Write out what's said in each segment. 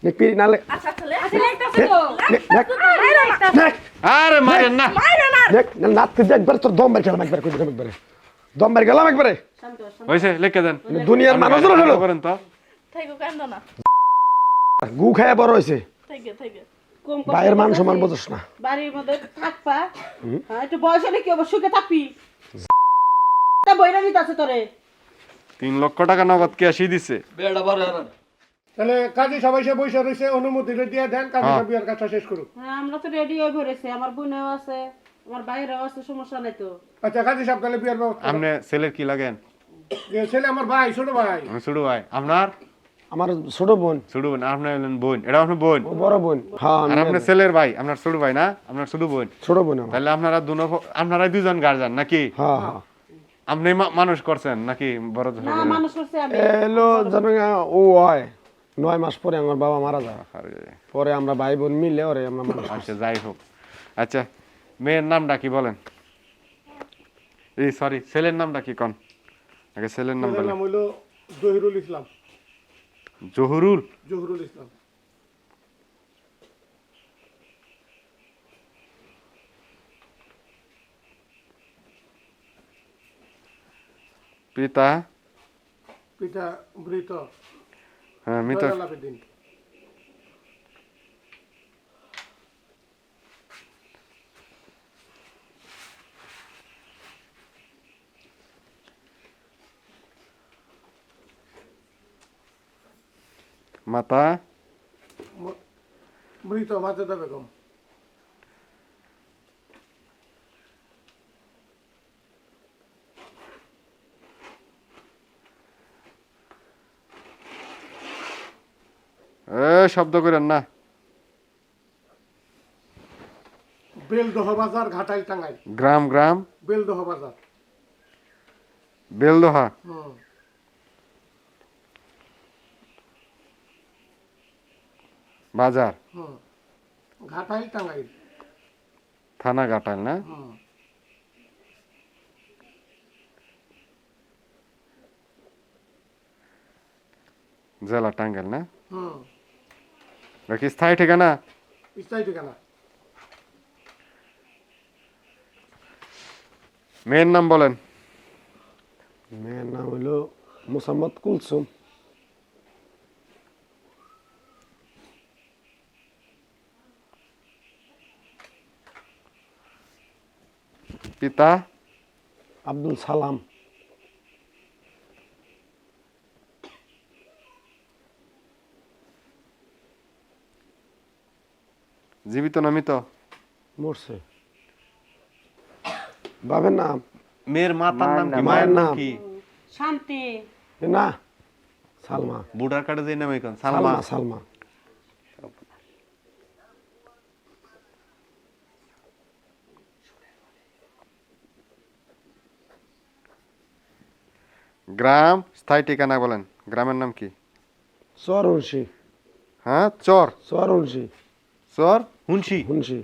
নেকপি নালে আচ্ছা চলে আসলে একটা তো আরে মারেন না দেখ নাতি দেখ একবার তোর দম বের গেলাম একবার কই দিলাম একবারে দম বের গেলাম একবারে হইছে লিখে দেন দুনিয়ার মানুষ হলো করেন তো থাইগো কান্দো না গু খায়া বড় হইছে থাইগো কম ভাইয়ের মান সমান বুঝছ না বাড়ির মধ্যে থাকবা হ্যাঁ একটু বয়স হলে কি অবশ্যই সুখে থাকবি তা বইরা দিতে আছে তোরে 3 লক্ষ টাকা নগদ ক্যাশই দিছে তাহলে কাজে সবাই সে বসে রয়েছে অনুমতি দিয়ে দেন কাজে হ্যাঁ। বিয়ার কাজটা শেষ করুন। হ্যাঁ আমরা তো রেডি হয়ে পড়েছি আমার বোনেও আছে আমার ভাইয়েরও আছে সমস্যা নাই তো আচ্ছা কাজে সব তাহলে বিয়ার ব্যবস্থা আপনি ছেলের কি লাগেন ছেলে আমার ভাই ছোট ভাই আমি ছোট ভাই আপনার আমার ছোট বোন ছোট বোন আপনি হলেন বোন এটা আপনার বোন ও বড় বোন হ্যাঁ আর আপনার ছেলের ভাই আপনার ছোট ভাই না আপনার ছোট বোন ছোট বোন আমার তাহলে আপনারাই দুজন গার্জিয়ান নাকি হ্যাঁ হ্যাঁ আপনি মানুষ করছেন নাকি বড় ধরে না মানুষ করছে আমি এলো জানো ও হয় 9 মাস পরে আমার বাবা মারা যায় পরে আমরা ভাই বোন মিলে ওরে আমরা মানুষ আচ্ছা যাই হোক আচ্ছা মেয়ের নামটা কি বলেন এই সরি ছেলের নামটা কি কোন আগে ছেলের নাম ছেলের বলেন নাম হইলো জহিরুল ইসলাম। জহুরুল জহিরুল ইসলাম পিতা পিতা মৃত হ্যাঁ মিত জয়নাল আবেদিন। মাতা মৃত মাজেদা বেগম। শব্দ করেন না বেলদহ বাজার ঘাটাইল টাঙ্গাইল। গ্রাম গ্রাম বেলদহ বাজার। বেলদোহা হুম বাজার হুম ঘাটাইল টাঙ্গাইল। থানা ঘাটাল না হুম জেলা টাঙ্গাইল না হুম এটা কি স্থায়ী ঠিকানা স্থায়ী ঠিকানা। মেয়ের নাম বলেন মেয়ের নাম হলো মোসাম্মদ কুলসুম পিতা আব্দুল সালাম জীবিত না মৃত মরছে বাবার নাম মেয়ের মাতার নাম কি মায়ের মায়ের নাম নাম। কি শান্তি এ না সালমা বুড়ার কার্ডে যে নাম এখন সালমা সালমা সালমা গ্রাম স্থায়ী ঠিকানা বলেন গ্রামের নাম কি চর হুনসি হ্যাঁ চর চর হুনসি চর হুনসি হুনসি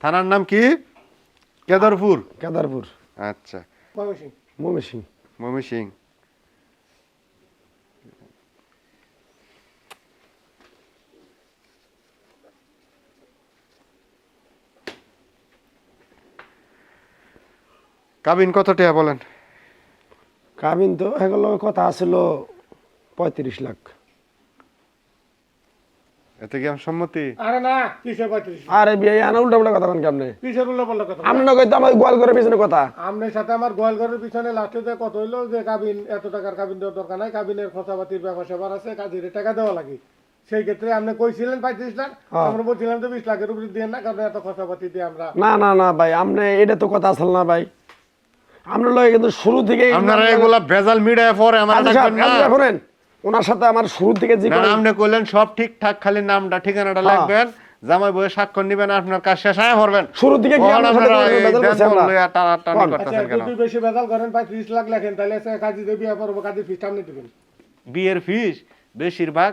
থানার নাম কি কেদারপুর কেদারপুর আচ্ছা ময়মনসিংহ। ময়মনসিং ময়মনসিং কাবিন কত টাকা বলেন কাবিন তো এগুলো কথা আছিল 35 লাখ এতে কি আমার সম্মতি আরে না কিসের 35? আরে বিয়ে আনা উল্টা উল্টা কথা কেন আপনি কিসের উল্লো পাল্লা কথা? আপনি না কইতে আমার গোয়াল করে পিছনে কথা আপনার সাথে আমার গোয়াল ঘরের পিছনে লাস্টে যে কত হইলো যে কাবিন এত টাকার কাবিন দেওয়ার দরকার নাই, কাবিনের খরচাপাতির ব্যাপার স্যাপার আছে, কাজের টাকা দেওয়া লাগে। সেই ক্ষেত্রে আপনি কইছিলেন 35 লাখ, হ্যাঁ। আমরা বলছিলাম তো 20 লাখের উপরে দিয়ে না, কারণ এত খরচাপাতি দিয়ে আমরা না না না ভাই আপনি এটা তো কথা আসল না ভাই আমরা লয় কিন্তু শুরু থেকে আপনারা এগুলা ভেজাল মিডিয়া পরে আমার ডাকবেন না শুনেন ওনার সাথে আমার শুরু থেকে যে না আপনি কইলেন সব ঠিকঠাক খালি নামটা ঠিকানাটা হ্যাঁ। লাগবেন জামাই বইয়ে স্বাক্ষর নিবেন আপনার কাজ শেষ হয়ে পড়বেন শুরু থেকে কি আপনার সাথে কোনো ভেজাল করছি আমরা? টানাটানি কোন? আচ্ছা করতেছেন কেন যদি বেশি বেজাল করেন 35 লাখ লেখেন তাহলে সে কাজী দেবী পড়বো, কাজী ফিস আপনি দিবেন। বিয়ের ফিস বেশিরভাগ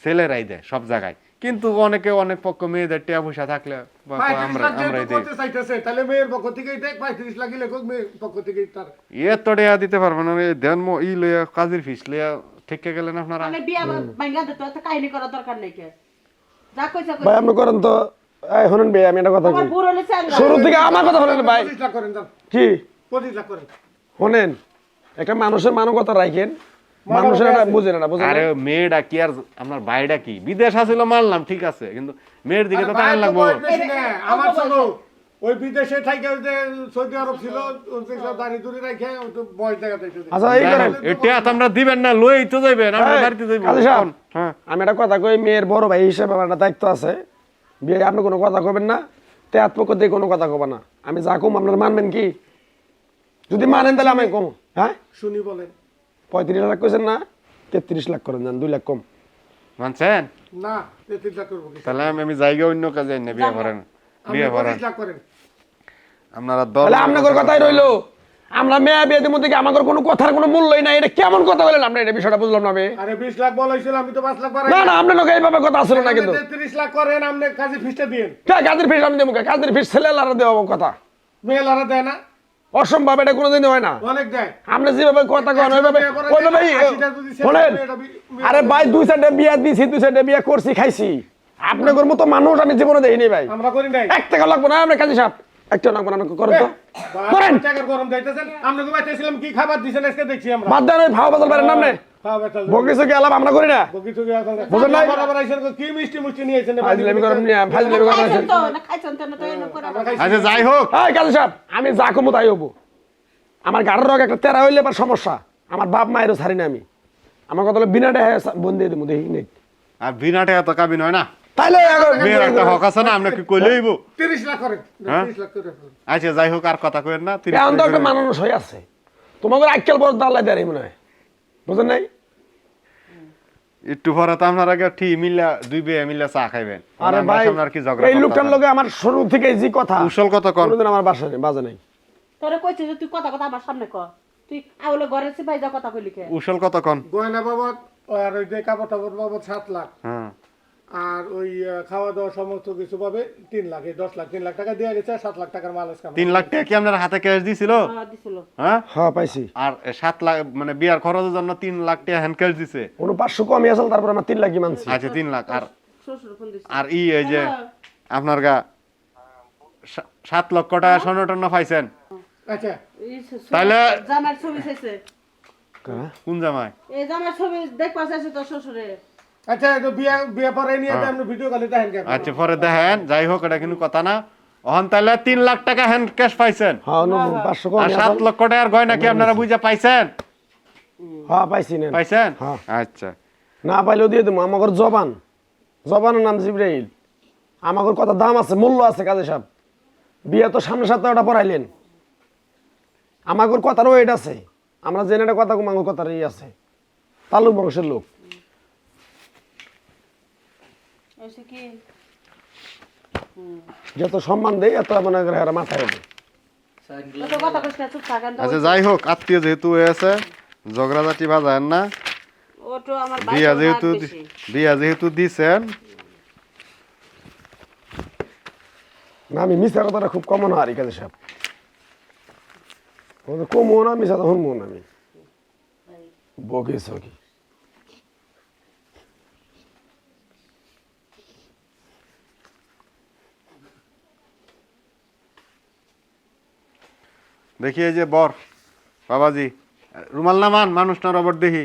ছেলেরাই দেয় সব জায়গায়, কিন্তু অনেকে অনেক পক্ষ মেয়েদের টিয়া পয়সা থাকলে 35 লাখ আমরাই যেহেতু দিই করতে চাইতেছে তাহলে মেয়ের পক্ষ থেকেই দেখ, 35 লাখই লেখক মেয়ের পক্ষ থেকেই তার। এত টিয়া দিতে পারবে না, এই দেন ই লইয়া কাজের ফিস লইয়া ঠিক গেলেন আপনারা? মানে বিয়া ভাঙ্গা দিতে এত কাহিনী করার দরকার নেই কে যা কইছা ভাই আপনি করেন তো। এই শুনুন ভাই, আমি একটা কথা আমার কই। বুড়ো হলে চাঙ্গা শুরু থেকে আমার কথা শুনেন ভাই। 25 লাখ করেন যান, কি 25 লাখ করেন। শুনেন, একটা মানুষের মানবতা রাখেন, মানুষের একটা বুঝেন না, বুঝেন না? আরে মেয়েটা কি আর আপনার ভাইটা কি বিদেশ আছিল মানলাম ঠিক আছে, কিন্তু মেয়ের দিকে তো আরে তাকান ভাই তো লাগবো। বয়স বেশি না, আমার ছোট। ওই বিদেশে থাইকে ওই যে সৌদি আরব ছিল, ওই সব দাঁড়ি দুড়ি রাখে ওই তো বয়স দেখাতে হইছে। আচ্ছা এই করেন, এটা আমরা দিবেন না, লই তো যাইবেন, আমরা এই, বাড়িতে যাইব। কাজী সাহেব, হ্যাঁ আমি একটা কথা কই, মেয়ের বড় ভাই হিসেবে আমার একটা দায়িত্ব আছে। বিয়ে আপনি কোনো কথা কবেন না, তে আত্মপক্ষ দিয়ে কোনো কথা কবেন না। আমি যা কম আপনারা মানবেন কি? যদি মানেন তাহলে আমি কম। হ্যাঁ, শুনি বলেন। 35 লাখ কইছেন না, 33 লাখ করেন, যান 2 লাখ কম। মানছেন? না 33 লাখ করবো কি? তাহলে আমি জায়গা অন্য কাজে না বিয়ে করেন, আপনি বিয়ে করেন 25 লাখ করেন। আপনারা তাহলে আপনাদের কথাই রইলো, আমরা মেয়ে বিয়েদের মধ্যে কি আমাদের কোনো কথার কোনো মূল্যই নাই? এটা কেমন কথা বলেন আপনি? এটা বিষয়টা বুঝলাম না আমি। আরে 20 লাখ বলাইছিল, আমি তো 5 লাখ বাড়াই। না না, আপনার লোক এইভাবে কথা আসলে না কিন্তু। 33 লাখ করেন, আপনি কাজী ফিসটা দিন। কাজের ফিস আমি দেবো, কাজের ফিস ছেলে লারা দেওয়া কথা মেয়ে লারা দেয় না, অসম্ভব, এটা কোনোদিনই হয় না। অনেক দেয়। আপনি যেভাবে কথা কন ওইভাবে ওইভাবেই 80টা যদি ছেলে শোনেন। মেয়েটা আরে ভাই 2 সাইডে বিয়া দিছি, 2 সাইডে বিয়া করছি, খাইছি। আপনাদের মতো মানুষ আমি জীবনে দেখিনি ভাই। আমরা করি নাই। 1 টাকা লাগবে না আপনি কাজী সাহেব, 1 টাকা লাগবে না, আপনি করেন তো করেন। টাকার গরম দিতেছেন, আমরা তো বাইতেছিলাম কি খাবার দিছেন আজকে দেখছি আমরা। বাদ দেন ওই ভাও বাজার পারেন নামনে হ্যাঁ বেটা, বকিছো কি আলাপ আমরা করি না। বকিছো কি আসলে? বুঝেন নাই? বরাবর আইছেন কি মিষ্টি মুষ্টি নিয়ে আইছেন? ফাজলামি করেন না, ফাজলামি করেন খাইছেন না। তো না খাইছেন তো না তো এনে করে আমরা খাইছি। আচ্ছা যাই হোক, এই কাজী সাহেব, আমি যা কমু তাই হবো। আমার গাড়ির রোগ একটা তেরা হইলে আবার সমস্যা। আমার বাপ মায়েরও ছাড়ি না আমি। আমার কথা হলো বিনা দেহে বন্দি দেবো, দেখি নেই আর বিনাটে এত কাবিন হয় না, তাইলে মেয়ের একটা হক আছে না, আমরা কি কইলেইব? 30 লাখ করেন, হ্যাঁ? 30 লাখ করে ফেলুন। আচ্ছা যাই হোক, আর কথা কইেন না। এখন তো একটা মানুষ হয়ে আছে, তোমাকে আজকাল বড় দাল্লাই দেয় মনে হয়, বুঝেন নাই? একটু পরে তো আপনার আগে ঠিক মিল্লা দুই বিয়ে মিল্লা চা খাইবেন। আরে আমরা ভাই, সামনে আর কি ঝগড়া এই লোকটার লগে আমার শুরু থেকে যে কথা, কুশল কত কম। কোনোদিন আমার বাসা নেই, বাজে নাই। তোরে কইছে যে তুই কথা কথা আমার সামনে ক তুই আউলে ঘরে সে ভাই যা কথা কইলি কে উশল কত কম। গয়না বাবদ আর ওই যে কাপড় টাপড় বাবদ 7 লাখ, হ্যাঁ আর ওই খাওয়া দাওয়া সমস্ত কিছু পাবে 3 লাখ। এই 10 লাখ, 3 লাখ টাকা দেওয়া গেছে, 7 লাখ টাকার মাল আজকে 3 লাখ টাকা কি আপনার হাতে ক্যাশ দিছিল? দিছিল হ্যাঁ, হ্যাঁ পাইছি। আর 7 লাখ মানে বিয়ার খরচের জন্য 3 লাখ টাকা হ্যান্ড ক্যাশ দিছে। কোনো 500 কমই আসল, তারপর আমার 3 লাখই মানছি। আচ্ছা 3 লাখ। আর শ্বশুর ফোন দিছে আর এই যে আপনার গা 7 লক্ষ টাকা স্বর্ণ টর্ণ পাইছেন। আচ্ছা তাইলে জামার ছবি চাইছে হ্যাঁ? কোন জামাই? এই জামার ছবি দেখবা চাইছে তোর শ্বশুরে আচ্ছা, তো বিয়া বিয়া পরে নিয়ে আপনি ভিডিও কলে দেখেন কেন? আচ্ছা পরে দেখেন, যাই হোক এটা কিন্তু কথা না। ওহন তাইলে 3 লাখ টাকা হ্যান্ড ক্যাশ পাইছেন, হ্যাঁ 500 আর কমই 7 আসল। লক্ষ টাকার গয়না কি আপনারা বুঝা পাইছেন? হ্যাঁ পাইছি নেন। পাইছেন? হ্যাঁ। আচ্ছা না পাইলেও দিয়ে দেবো। আমাগর জবান, জবানের নাম জিব্রাইল। আমাগর কথা দাম আছে, মূল্য আছে কাজী সাহেব। বিয়ে তো সামনে সপ্তাহটা পড়াইলেন, আমাগর কথারও ওয়েট আছে। আমরা জেনে একটা কথা কম, আমার কথার আছে। তালুক বংশের লোক। এসে কি যত সম্মান দেয় এত মনে করে এরা মাথায় হবে। তো কথা কইছ না চুপ থাকেন তো আচ্ছা যাই হোক, আত্মীয় যেহেতু হয়েছে ঝগড়াঝাটি বাজায়েন না। ওটো আমার ভাই বিয়া যেহেতু দিছেন, না আমি মিশা কথাটা খুব কমন হারি কাজী সাহেব। কমও না, মিশা তো শুনবো না আমি। বকিস কি দেখি এই যে বর বাবাজি রুমাল নামান, মানুষটা রবট দেখি।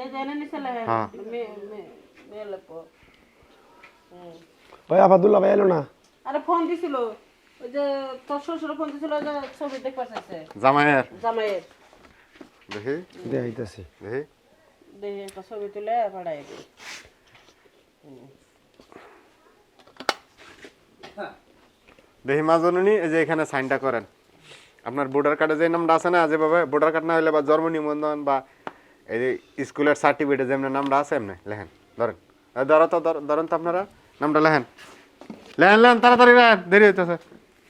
এই জানেন নিছলে হ্যাঁ। মে লাগবো ভাই আবাদুল্লাহ ভাই এলো না? আরে ফোন দিছিল ওই যে তোর শ্বশুর ফোন দিছিল যে ছবি দেখবা চাইছে জামাইয়ের জামাইয়ের দেখি দেখাইতেছি। দেখি দেখে একটা ছবি তুলে পাঠাই দিই দেখি মাজননি, এই যে এখানে সাইনটা করেন। আপনার ভোটার কার্ডে যে নামটা আছে না, যেভাবে ভোটার কার্ড না হলে বা জন্ম নিবন্ধন বা এই যে স্কুলের সার্টিফিকেটে যেমন নামটা আছে এমনি লেখেন। ধরেন ধরেন তো আপনারা নামটা লেখেন, লেখেন তাড়াতাড়ি লেখেন, দেরি হইতেছে।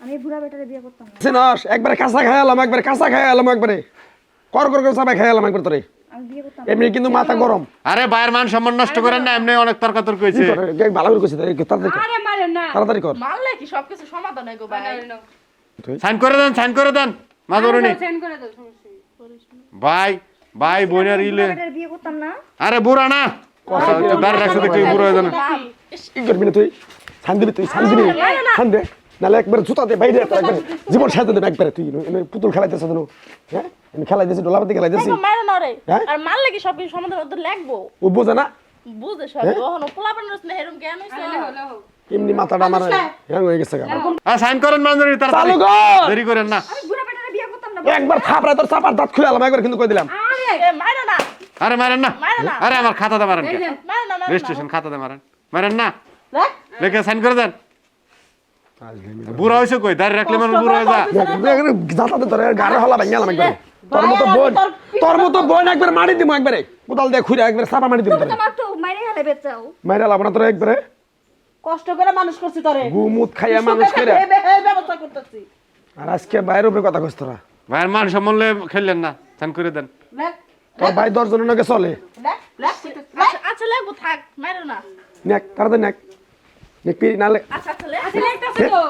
আমি বুড়া বেটারে বিয়ে করতাম না। সিনস একবারে কাঁচা খাই এলাম, একবারে কাঁচা খাই এলাম, একবারে কর কর করে সবাই খাই এলাম একবার তোরে। আমি বিয়ে করতাম এমনি কিন্তু মাথা গরম। আরে বাইরের মান সম্মান নষ্ট করেন না, এমনি অনেক তর্কাতর্ক কি হয়েছে। করে ভালো করে কইছিস, তাড়াতাড়ি কর, আরে মারে না তাড়াতাড়ি কর। মারলে কি সবকিছু সমাধান হয় গো ভাই সাইন করে দেন, সাইন করে দেন মাজননি। সেন্ড করে দাও সমস্যা ভাই ভাই বোনের ইলে বুড়া বেটারে বিয়ে করতাম না। আরে বুড়া না কথা তো দাঁড় রাখছে তো কি বুড়া হয়ে জানা কি করবি না তুই শান দিবি তুই শান দিবি শান দে নাহলে একবার জুতা দে বাইরে তোর একবার জীবন সাথে দেবে একবারে তুই পুতুল খেলাইতেছ তো হ্যাঁ আমি খেলাইতেছি ডোলাপাতি খেলাইতেছি মারো না রে। হ্যাঁ? আর মারলে কি সব কিছু সমাধান ওদের লাগবো। ও বোঝে না বুঝে সব ওহন পোলাপানের রসনে হেরম জ্ঞান হইছে। এমনি মাথাটা আমার হ্যাং হয়ে গেছে গা আর সাইন করেন মানজুরি তাড়াতাড়ি চালু কর। দেরি করেন না আমি বুড়া বেটারে বিয়ে করতাম না। একবার থাপড়া তোর চাপার দাঁত খুলে আলাম একবার কিন্তু কই দিলাম মারো না। আরে মারেন না মারো না। আরে আমার খাতাতে মারেন কে মারো না। রেজিস্ট্রেশন খাতাতে মারেন মারেন না দেখ লেখে সাইন করে দেন বুড়া হইছে কই দাঁড় রাখলে মানুষ বুড়া হয়ে যা জাতাতে তোর গাড়ি হলা ভাঙ গেলাম একবারে তোর মতো বোন একবার মারি দিমু একবারে কোদাল দিয়ে খুঁড়ে একবারে চাপা মারি দিমু তোরে তোমার তো মাইরে গেলে বেচাও। মাইরা লাভ না তোর একবারে কষ্ট করে মানুষ করছি তোরে গুমুত খাইয়া মানুষ করে এই ব্যবস্থা করতেছি আর আজকে বাইরের উপরে কথা কইছ তোরা ভাইয়ের মান সম্মানলে খেললেন না সাইন করে দেন দেখ তোর ভাই 10 জনের নাকি চলে দেখ দেখ আচ্ছা লাগবো থাক মারো না। নেক তাড়াতাড়ি নেক নেক পিরি নালে আচ্ছা লাগতাছে তো।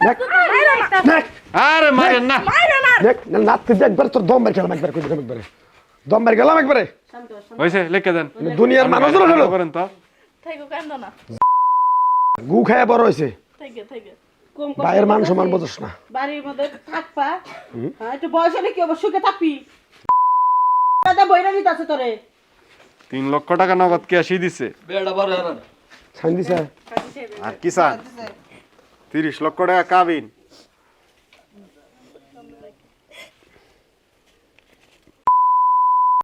নেক মারো না। নেক আরে মারেন না মারো না। নেক নাতে একবার তোর দম বের গেলাম একবার কই দিলাম একবারে দম বের গেলাম একবারে হইছে লিখে দেন দুনিয়ার মানুষ হলো করেন তো থাইগো কান্দো না। গু খাইয়া বড় হইছে থাইগো। কম ভাইয়ের মান সম্মান বুঝছ না বাড়ির মধ্যে থাকবা হ্যাঁ একটু বয়স হলে কি হবে সুখে থাকবি দাদা বইরা নিতে আছে তোরে 3 লক্ষ টাকা নগদ কি আসি দিছে সাইন দিছে আর কি স্যার 30 লক্ষ টাকা কাবিন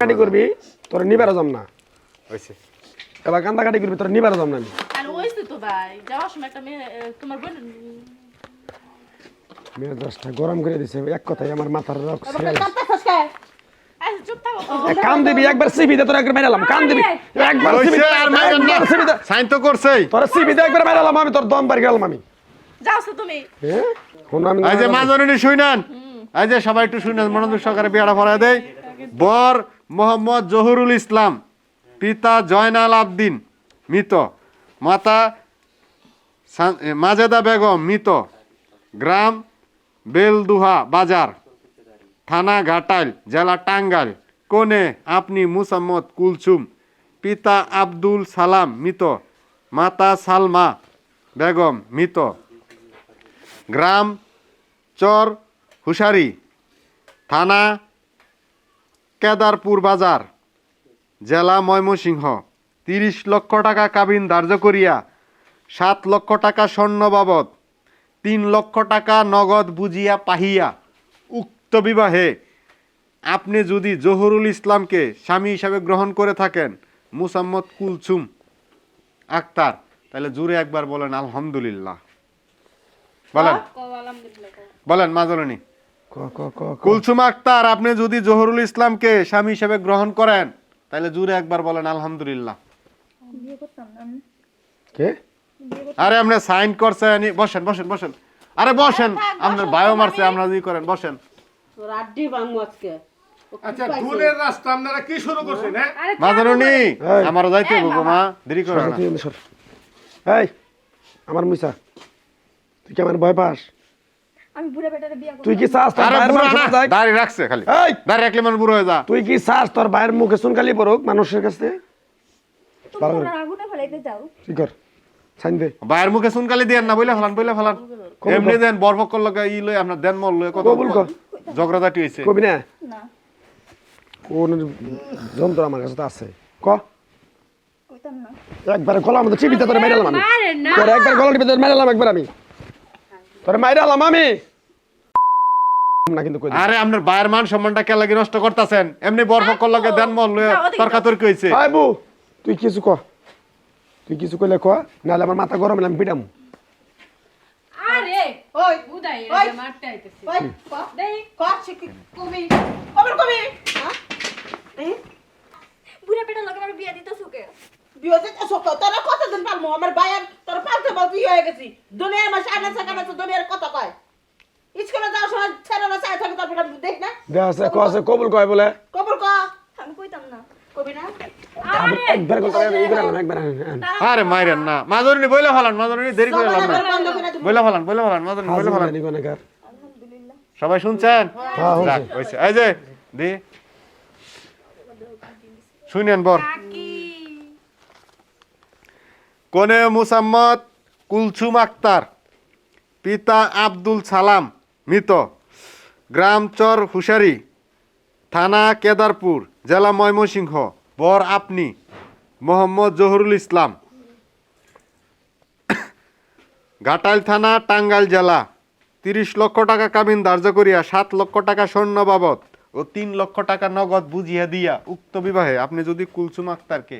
কাটি করবি তোর নিবার যাম না হইছে এবার কান্দা কাটি করবি তোর নিবার যাম না আমি আর ওইছে তো ভাই যাওয়ার সময় একটা মেয়ে তোমার বোন মেজাজটা গরম করে দিছে এক কথাই আমার মাথার রক কাঁদতে ফসকে আচ্ছা চুপ থাকো তো। কান দিবি একবার সিবি দে তোর একবার মেরালাম কান দিবি একবার সিবি হইছে আর মারেন না সিবি দে সাইন তো করছেই তোর সিবি দে একবার মেরালাম আমি তোর দম বার গেলাম আমি যাও তো তুমি। হ্যাঁ কোন আমি এই যে মাজননি শুনেন এই যে সবাই একটু শুনেন মনোযোগ সহকারে বিয়াটা ভরা দেই বর মোহাম্মদ জহুরুল ইসলাম পিতা জয়নাল আবদিন মৃত মাতা মাজেদা বেগম মৃত গ্রাম বেলদুহা বাজার থানা ঘাটাইল জেলা টাঙ্গাইল কোনে আপনি মুসাম্মদ কুলসুম পিতা আব্দুল সালাম মৃত মাতা সালমা বেগম মৃত গ্রাম চর হুশারি থানা কেদারপুর বাজার জেলা ময়মনসিংহ 30 লক্ষ টাকা কাবিন ধার্য করিয়া 7 লক্ষ টাকা স্বর্ণ বাবদ 3 লক্ষ টাকা নগদ বুঝিয়া পাহিয়া উক্ত বিবাহে আপনি যদি জহুরুল ইসলামকে স্বামী হিসাবে গ্রহণ করে থাকেন মুসাম্মদ কুলসুম আক্তার তাহলে জুড়ে একবার বলেন আলহামদুলিল্লাহ বলেন বলেন মাজলনি ক ক ক কুলসুম আক্তার আপনি যদি জহুরুল ইসলামকে স্বামী হিসেবে গ্রহণ করেন তাহলে জুড়ে একবার বলেন আলহামদুলিল্লাহ বিয়ে করতাম না আমি। কে আরে আপনি সাইন করছেন বসেন বসেন বসেন আরে বসেন আপনার বায়ো মারছে আমরা যদি করেন বসেন তোর আড্ডি বাংমু আজকে আচ্ছা দুলের রাস্তা আপনারা কি শুরু করছেন হ্যাঁ মাজলনি আমারও যাইতে হবে মা দেরি করে না তুই এমনি সর এই আমার মুসা তুই কি আমার ভয় পাস আমি বুড়া বেটারে বিয়ে করতাম। তুই কি চাস তোর আরে ভাইয়ের বুড়া মান না সম্মান যাক? দাড়ি রাখছে খালি এই দাড়ি রাখলে মানুষ বুড়ো হয়ে যা তুই কি চাস তোর ভাইয়ের মুখে চুনকালি পড়ুক মানুষের কাছে তোমরা আগুনে ফেলাইতে যাও। কি কর সাইন দে বাইরের মুখে সুনকালি দেন না বইলে ফেলান এমনি দেন বরফকর লগে ই লই আপনার দেন মল লই কত কবুল কর। ঝগড়াঝাটি হইছে কবি না না কোন যন্ত্র আমার কাছে তো আছে ক কইতাম না। একবার গলার মধ্যে টিভিতে তোরে মাইরালাম আমি তোর একবার গলার টিভিতে মাইরালাম একবার আমি তোরে মাইরালাম আমি না কিন্তু কই আরে আপনার বাইরের মান সম্মানটা কে লাগি নষ্ট করতেছেন এমনি বরফকর লগে দেন মল লই তর্কাতর্কি হইছে আই বু তুই কিছু ক তুই কিছু কইলে ক নালে আমার মাথা গরম হলে আমি পিটাম আরে ওই উদয় ওই। এটা মারতে আইতেছে ওই দেই কর শিখি কবি কবর কবি হ্যাঁ এই বুড়া বেটার লগে আমার বিয়ে দিতেছ কে? বিয়েতে সক তোরা কতদিন পারমু আমার ভাইয়ের তোর পালতে বলতে হয়ে গেছি দুনিয়ার মাসে আনা সাকানা দুনিয়ার কথা কয় স্কুলে যাওয়ার সময় ছেলেরা চাই থাকে তারপর দেখ না দে আছে ক আছে কবুল কয় বলে কবর ক আমি কইতাম না। কবি না একবার কল করে এই করে একবার আরে মাইরেন না মাজরনি বইলে মাজরনি দেরি করে লাভ না বন্ধ করে দিবি বইলে মাজরনি বইলে হাজির কোনে কার সবাই শুনছেন হ্যাঁ যাক হইছে এই যে দি শুনেন বর কোনে মুসাম্মদ কুলসুম আক্তার, পিতা আব্দুল সালাম, মৃত, গ্রাম চর হুশারি, থানা কেদারপুর, জেলা ময়মনসিংহ, বর আপনি মোহাম্মদ জহুরুল ইসলাম, ঘাটাইল থানা, টাঙ্গাইল জেলা। 30 লক্ষ টাকা কাবিন ধার্য করিয়া 7 লক্ষ টাকা স্বর্ণ বাবদ ও 3 লক্ষ টাকা নগদ বুঝিয়া দিয়া উক্ত বিবাহে আপনি যদি কুলসুম আক্তারকে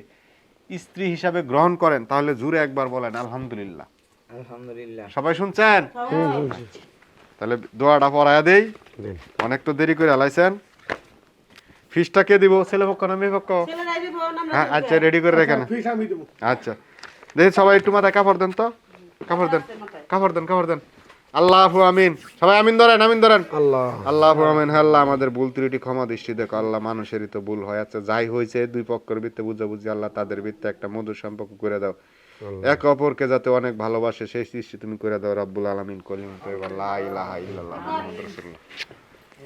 স্ত্রী হিসাবে গ্রহণ করেন তাহলে জুড়ে একবার বলেন আলহামদুলিল্লাহ। আলহামদুলিল্লাহ। সবাই শুনছেন? তাহলে দোয়াটা পড়ায়া দেই, দেন। অনেক তো দেরি করে আলাইছেন। ফিসটা কে দিব, ছেলে পক্ষ না মেয়ে পক্ষ? ছেলে নাই দিব না হ্যাঁ আচ্ছা, রেডি করে রেখেন। ফিস আমি দেবো। আচ্ছা দেখি সবাই একটু মাথায় কাপড় দেন তো, কাপড় দেন, কাপড় দেন, কাপড় দেন। আল্লাহু আমিন, সবাই আমিন ধরেন, আমিন ধরেন। আল্লাহ আল্লাহু আমিন। হে আল্লাহ, আমাদের ভুল ত্রুটি ক্ষমা দৃষ্টি দেখো আল্লাহ, মানুষেরই তো ভুল হয়। আচ্ছা যাই হয়েছে দুই পক্ষের ভিত্তে বুঝাবুঝি আল্লাহ, তাদের ভিত্তে একটা মধুর সম্পর্ক করে দাও, একে অপরকে যাতে অনেক ভালোবাসে সেই সৃষ্টি তুমি করে দাও রব্বুল আলামিন। কলিমা তয়্যিবা লা ইলাহা ইল্লাল্লাহ মুহাম্মাদুর রাসূলুল্লাহ।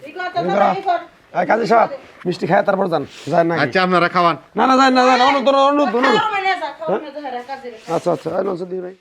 এই কথা বলা এই কর এই কাজী সাহেব মিষ্টি খায় তারপর যান, যায় না আচ্ছা আপনারা খাওয়ান। না না যায় না যায় না অনুদ অনুদ অনুদ। খাওয়া মানে যা খাওয়া মানে যা কাজে আচ্ছা আচ্ছা আই নজর দিই ভাই।